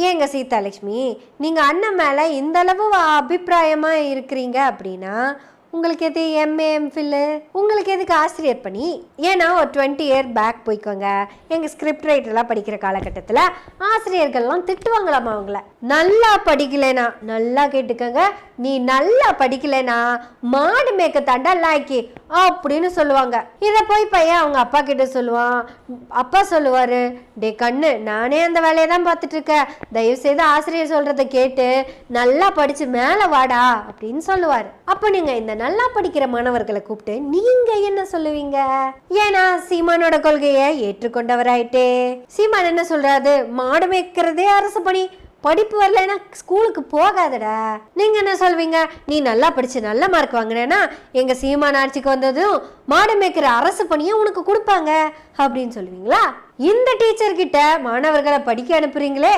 ஏங்க சீதாலட்சுமி, நீங்கள் அண்ணன் மேலே இந்த அளவு அபிப்பிராயமாக இருக்கிறீங்க அப்படின்னா உங்களுக்கு எது எம்ஏ எம்ஃபில்லு, உங்களுக்கு எதுக்கு ஆசிரியர் பணி? ஏன்னா ஒரு 20 இயர் பேக் போய்க்கோங்க. எங்கள் ஸ்கிரிப்ட் ரைட்டர்லாம் படிக்கிற காலகட்டத்தில் ஆசிரியர்கள்லாம் திட்டுவாங்களாமா அவங்கள. நல்லா படிக்கலைனா, நல்லா கேட்டுக்கோங்க, நீ நல்லா படிக்கலைனா மாடு மேய்க்க தாண்டா லாய்க்கி அப்படின்னு சொல்லுவாங்க. இதை போய் பையன் அவங்க அப்பா கிட்ட சொல்லுவான். அப்பா சொல்லுவார், டே கண்ணு, நானே அந்த வேலையை தான் பார்த்துட்டு இருக்கேன், தயவு செய்து ஆசிரியர் சொல்கிறத கேட்டு நல்லா படித்து மேலே வாடா அப்படின்னு சொல்லுவார். அப்போ நீங்கள் இந்த நல்லா படிக்கிற மாணவர்களை கூப்பிட்டு நீங்க என்ன சொல்லுவீங்க? ஏன்னா சீமானோட கொள்கையை ஏற்றுக்கொண்டவராயிட்டே. சீமான் என்ன சொல்றாரு? மாடு மேய்க்கிறதே அரசு பணி, படிப்பு வரலன்னா ஸ்கூலுக்கு போகாதடா. நீங்க என்ன சொல்வீங்க? நீ நல்லா படிச்சு நல்ல மார்க் வாங்கினேன்னா எங்க சீமான் ஆட்சிக்கு வந்ததும் மாடு மேய்க்கிற அரசு பணியை உனக்கு கொடுப்பாங்க அப்படின்னு சொல்லுவீங்களா? இந்த டீச்சர் கிட்ட மாணவர்களை படிக்க அனுப்புறீங்களே,